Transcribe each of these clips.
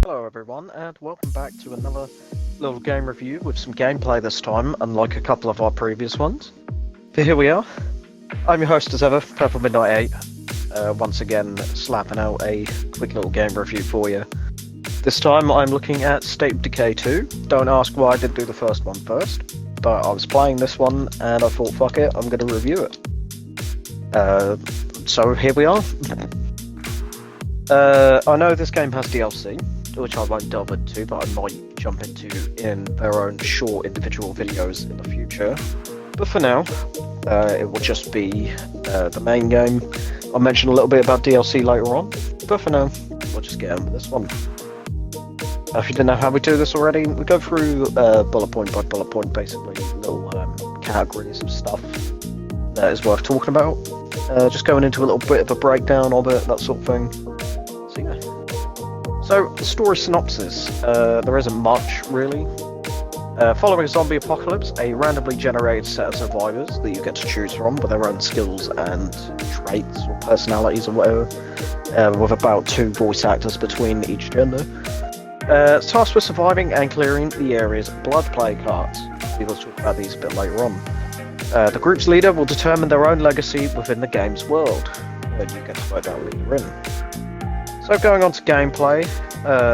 Hello everyone, and welcome back to another little game review with some gameplay this time, unlike a couple of our previous ones. But here we are. I'm your host as ever, Purple Midnight 8, once again slapping out a quick little game review for you. This time I'm looking at State of Decay 2. Don't ask why I didn't do the first one first, but I was playing this one and I thought, fuck it, I'm going to review it. So here we are. I know this game has DLC, which I won't delve into, but I might jump into in their own short individual videos in the future. But for now, it will just be the main game. I'll mention a little bit about DLC later on, but for now, we'll just get on with this one. If you didn't know how we do this already, we go through bullet point by bullet point, basically, little categories of stuff that is worth talking about. Just going into a little bit of a breakdown of it, that sort of thing. So yeah. So, story synopsis. There isn't much, really. Following a zombie apocalypse, a randomly generated set of survivors that you get to choose from with their own skills and traits or personalities or whatever, with about 2 voice actors between each gender. Tasked with surviving and clearing the area's blood plague cards. We will talk about these a bit later on. The group's leader will determine their own legacy within the game's world, and you get to vote that leader in. So going on to gameplay,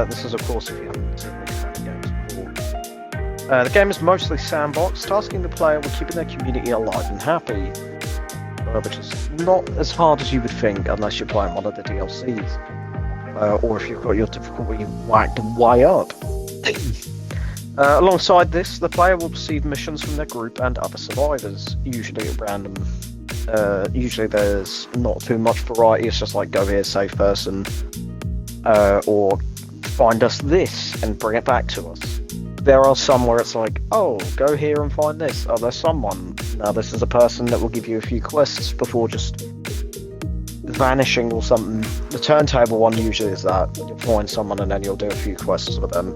this is of course if you haven't seen these kind of games before. The game is mostly sandbox, tasking the player with keeping their community alive and happy, which is not as hard as you would think unless you're playing one of the DLCs, or if you've got your difficulty whacked way up. Alongside this, the player will receive missions from their group and other survivors, usually at random. Usually there's not too much variety, it's just like go here, save person, or find us this and bring it back to us. There are some where it's like, oh, go here and find this. Oh, there's someone. Now this is a person that will give you a few quests before just vanishing or something. The turntable one usually is that. You'll find someone and then you'll do a few quests with them.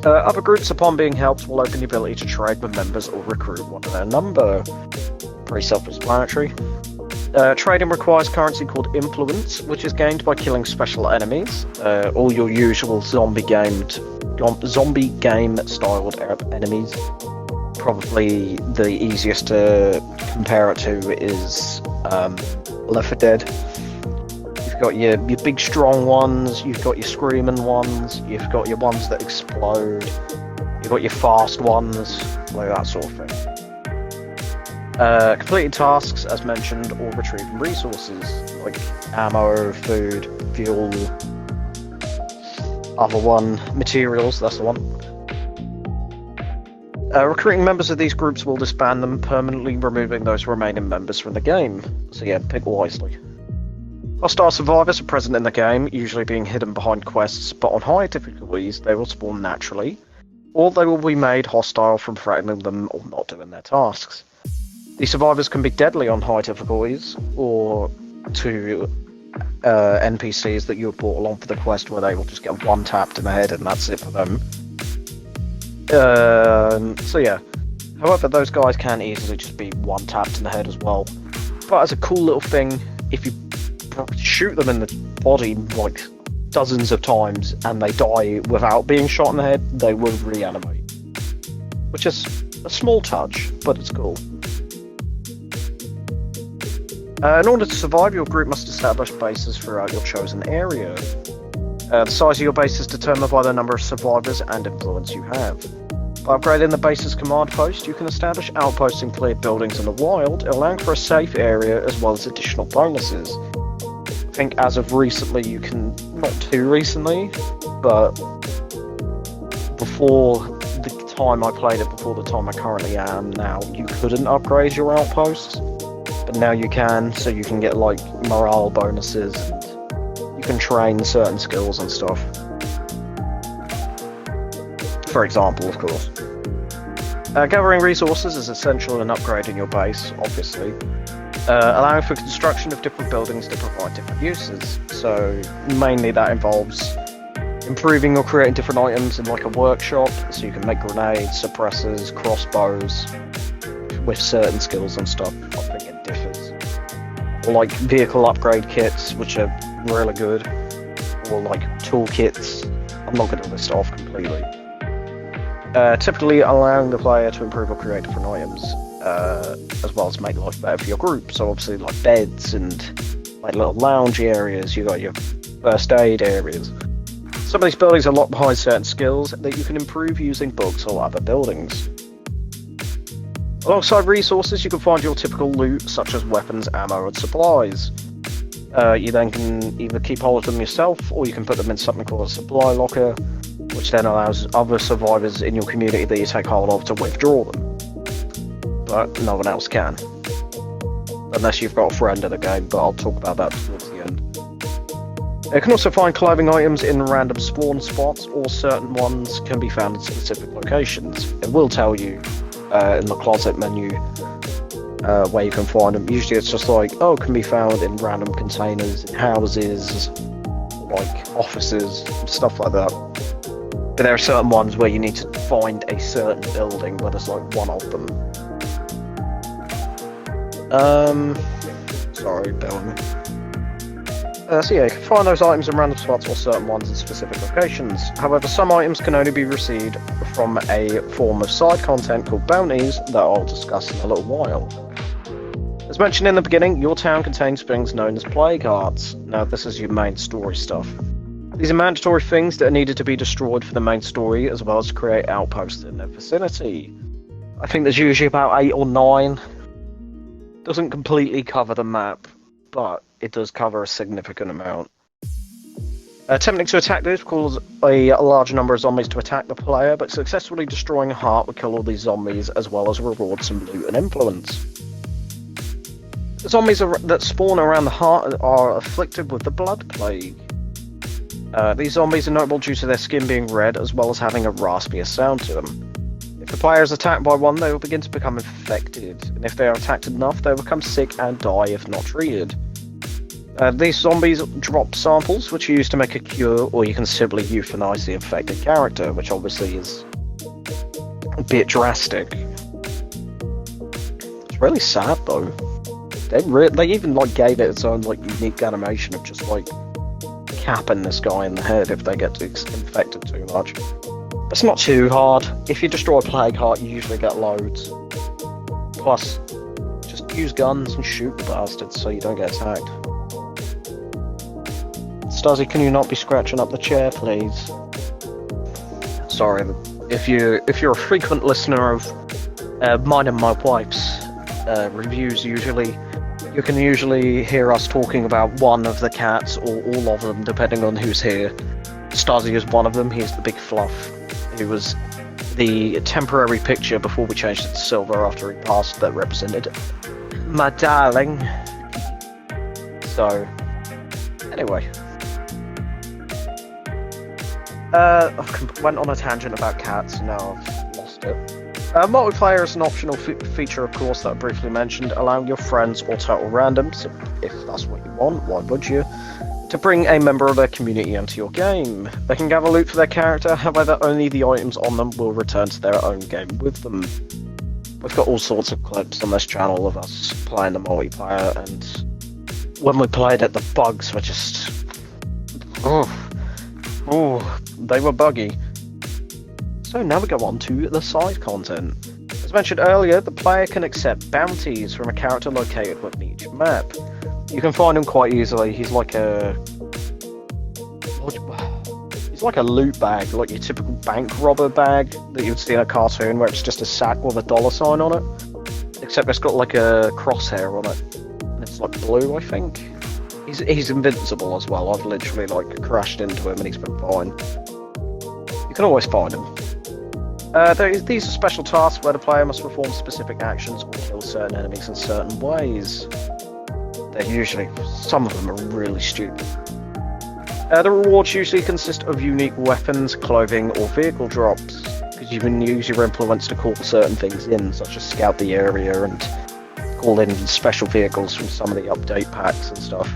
Other groups, upon being helped, will open the ability to trade with members or recruit one of their number. Pretty self-explanatory. Trading requires currency called influence, which is gained by killing special enemies. All your usual zombie game-styled enemies. Probably the easiest to compare it to is Left 4 Dead. You've got your big strong ones, you've got your screaming ones, you've got your ones that explode, you've got your fast ones, like that sort of thing. Completing tasks, as mentioned, or retrieving resources, like ammo, food, fuel, other one, materials, that's the one. Recruiting members of these groups will disband them, permanently removing those remaining members from the game. So yeah, pick wisely. Hostile survivors are present in the game, usually being hidden behind quests, but on higher difficulties they will spawn naturally, or they will be made hostile from threatening them or not doing their tasks. These survivors can be deadly on high difficulties, or to NPCs that you have brought along for the quest where they will just get one tapped in the head and that's it for them. So yeah, however those guys can easily just be one tapped in the head as well. But as a cool little thing, if you shoot them in the body like dozens of times and they die without being shot in the head, they will reanimate. Which is a small touch, but it's cool. In order to survive, your group must establish bases throughout your chosen area. The size of your base is determined by the number of survivors and influence you have. By upgrading the base's command post, you can establish outposts and cleared buildings in the wild, allowing for a safe area as well as additional bonuses. I think as of recently you can, not too recently, but before the time I played it, before the time I currently am now, you couldn't upgrade your outposts. But now you can, so you can get like morale bonuses, and you can train certain skills and stuff. For example, of course. Gathering resources is essential in upgrading your base, obviously. Allowing for construction of different buildings to provide different uses. So mainly that involves improving or creating different items in like a workshop, so you can make grenades, suppressors, crossbows, with certain skills and stuff. I think it differs. Or like vehicle upgrade kits, which are really good. or like toolkits. I'm not going to list it off completely. Typically allowing the player to improve or create different items, as well as make life better for your group. So obviously like beds and like little lounge areas, you got your first aid areas. Some of these buildings are locked behind certain skills that you can improve using books or other buildings. Alongside resources, you can find your typical loot, such as weapons, ammo, and supplies. You then can either keep hold of them yourself, or you can put them in something called a supply locker, which then allows other survivors in your community that you take hold of to withdraw them. But no one else can. Unless you've got a friend in the game, but I'll talk about that towards the end. You can also find clothing items in random spawn spots, or certain ones can be found in specific locations. It will tell you in the closet menu where you can find them. Usually it's just like, oh, it can be found in random containers, in houses, like offices, stuff like that. But there are certain ones where you need to find a certain building where there's like one of them. Sorry, bear with me. So yeah, you can find those items in random spots or certain ones in specific locations. However, some items can only be received from a form of side content called bounties that I'll discuss in a little while. As mentioned in the beginning, your town contains things known as plague hearts. Now, this is your main story stuff. These are mandatory things that are needed to be destroyed for the main story, as well as to create outposts in their vicinity. I think there's usually about 8 or 9. Doesn't completely cover the map, but it does cover a significant amount. Attempting to attack this causes a large number of zombies to attack the player, but successfully destroying a heart will kill all these zombies, as well as reward some loot and influence. The zombies that spawn around the heart are afflicted with the blood plague. These zombies are notable due to their skin being red, as well as having a raspier sound to them. If the player is attacked by one, they will begin to become infected, and if they are attacked enough, they will become sick and die if not treated. These zombies drop samples, which are used to make a cure, or you can simply euthanize the infected character, which obviously is a bit drastic. It's really sad though. They even like gave it its own like unique animation of just like capping this guy in the head if they get infected too much. It's not too hard. If you destroy a plague heart, you usually get loads. Plus, just use guns and shoot the bastards so you don't get attacked. Stuzzy, can you not be scratching up the chair, please? Sorry, if you're a frequent listener of mine and my wife's reviews, you can usually hear us talking about one of the cats or all of them, depending on who's here. Stuzzy is one of them. He's the big fluff. He was the temporary picture before we changed it to silver after he passed that represented my darling. So, anyway. I went on a tangent about cats, now I've lost it. Multiplayer is an optional feature, of course, that I briefly mentioned, allowing your friends or total randoms, if that's what you want, why would you, to bring a member of their community into your game. They can gather loot for their character, however only the items on them will return to their own game with them. We've got all sorts of clips on this channel of us playing the multiplayer, and when we played it, the bugs were just... they were buggy. So now we go on to the side content. As mentioned earlier, the player can accept bounties from a character located within each map. You can find him quite easily. He's like a loot bag, like your typical bank robber bag that you would see in a cartoon, where it's just a sack with a dollar sign on it. Except it's got like a crosshair on it, and it's like blue, I think. He's invincible as well. I've literally like crashed into him and he's been fine. You can always find him. These are special tasks where the player must perform specific actions or kill certain enemies in certain ways. Some of them are really stupid. The rewards usually consist of unique weapons, clothing, or vehicle drops, because you can use your influence to call certain things in, such as scout the area and call in special vehicles from some of the update packs and stuff.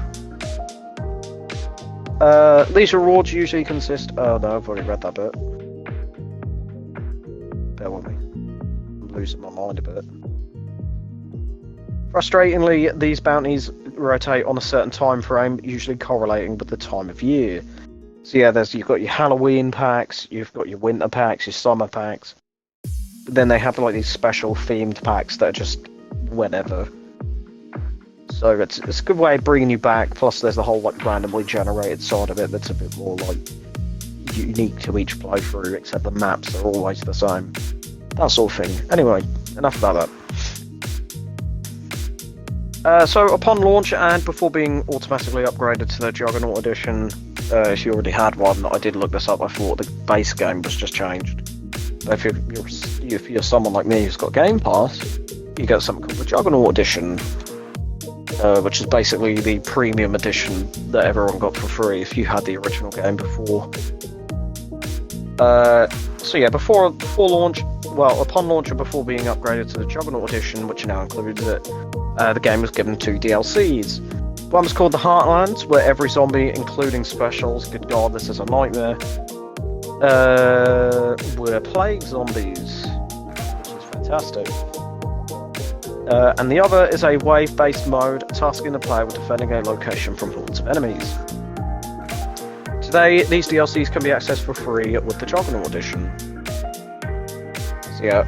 These rewards usually consist... Oh no, I've already read that bit. Bear with me. I'm losing my mind a bit. Frustratingly, these bounties rotate on a certain time frame, usually correlating with the time of year. So yeah, you've got your Halloween packs, you've got your winter packs, your summer packs. But then they have like these special themed packs that are just whenever. So it's a good way of bringing you back. Plus, there's the whole like randomly generated side of it that's a bit more like unique to each playthrough, except the maps are always the same. That sort of thing. Anyway, enough about that. So upon launch and before being automatically upgraded to the Juggernaut Edition, if you already had one, I did look this up. I thought the base game was just changed. But if you're someone like me who's got Game Pass, you get something called the Juggernaut Edition, which is basically the premium edition that everyone got for free if you had the original game before. So yeah, before launch, well, upon launch and before being upgraded to the Juggernaut Edition, which now includes it, the game was given 2 DLCs. One was called the Heartlands, where every zombie, including specials, good god, this is a nightmare, were plague zombies, which is fantastic. And the other is a wave-based mode, tasking the player with defending a location from hordes of enemies. Today, these DLCs can be accessed for free with the Juggernaut Edition. So yeah,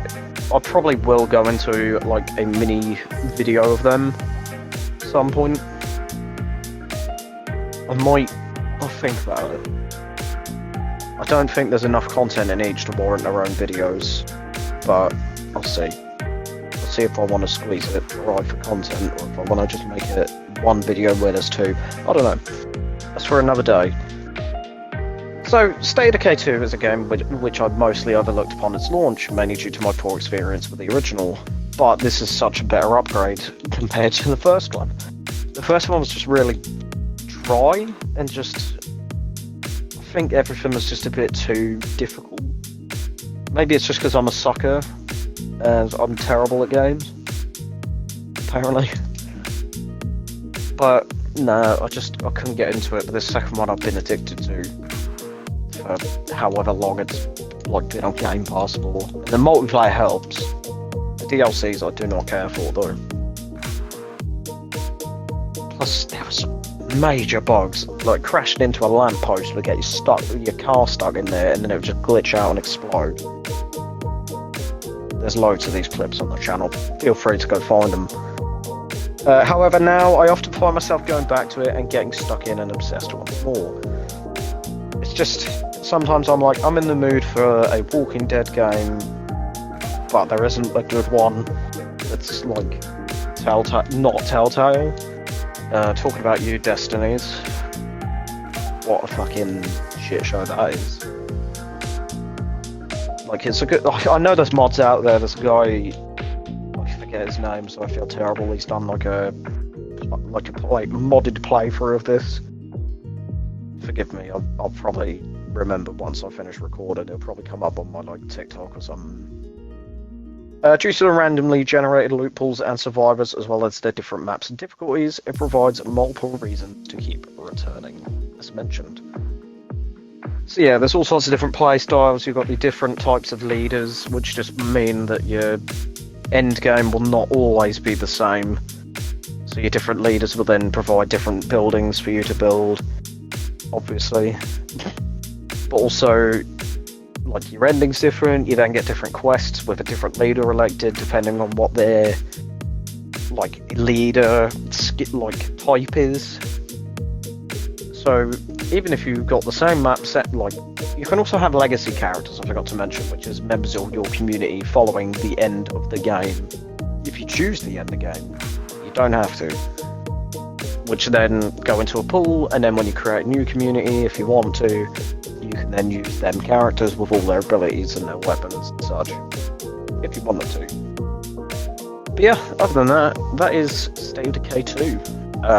I probably will go into like a mini video of them at some point. I'll think about it. I don't think there's enough content in each to warrant their own videos, but I'll see. I'll see if I want to squeeze it right for content, or if I want to just make it one video where there's 2. I don't know. That's for another day. So, State of Decay 2 is a game which I mostly overlooked upon its launch, mainly due to my poor experience with the original, but this is such a better upgrade compared to the first one. The first one was just really dry, and just, I think everything was just a bit too difficult. Maybe it's just because I'm a sucker, and I'm terrible at games, apparently. But, no, I couldn't get into it, but this second one I've been addicted to. For however long it's like been on Game Pass for. And the multiplayer helps. The DLCs I do not care for though. Plus there was major bugs, like crashing into a lamppost would get your car stuck in there, and then it would just glitch out and explode. There's loads of these clips on the channel. Feel free to go find them. However, now I often find myself going back to it and getting stuck in and obsessed once more. It's just, sometimes I'm like, I'm in the mood for a Walking Dead game, but there isn't a good one that's like not Telltale. Talking about you, Destinies. What a fucking shit show that is. Like, it's a good, I know there's mods out there. There's a guy, I forget his name, so I feel terrible. He's done like a modded playthrough of this. Forgive me, I'll probably remember once I finish recording. It'll probably come up on my like TikTok or something. Due to the randomly generated loot pools and survivors, as well as their different maps and difficulties, it provides multiple reasons to keep returning, as mentioned. So yeah, there's all sorts of different play styles. You've got the different types of leaders, which just mean that your end game will not always be the same. So your different leaders will then provide different buildings for you to build, obviously. But also, like, your ending's different. You then get different quests with a different leader elected, depending on what their like leader like type is. So even if you've got the same map set, like, you can also have legacy characters, I forgot to mention, which is members of your community following the end of the game. If you choose to end the game, you don't have to. Which then go into a pool, and then when you create a new community, if you want to, you can then use them characters with all their abilities and their weapons and such, if you want them to. But yeah, other than that, that is State of Decay 2.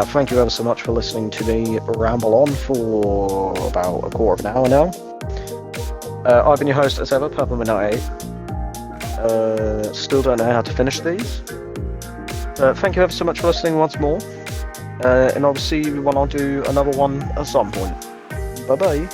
Thank you ever so much for listening to me ramble on for about a quarter of an hour now. I've been your host as ever, Purple Midnight 8. Still don't know how to finish these. Thank you ever so much for listening once more. And I'll see you when I do another one at some point. Bye bye.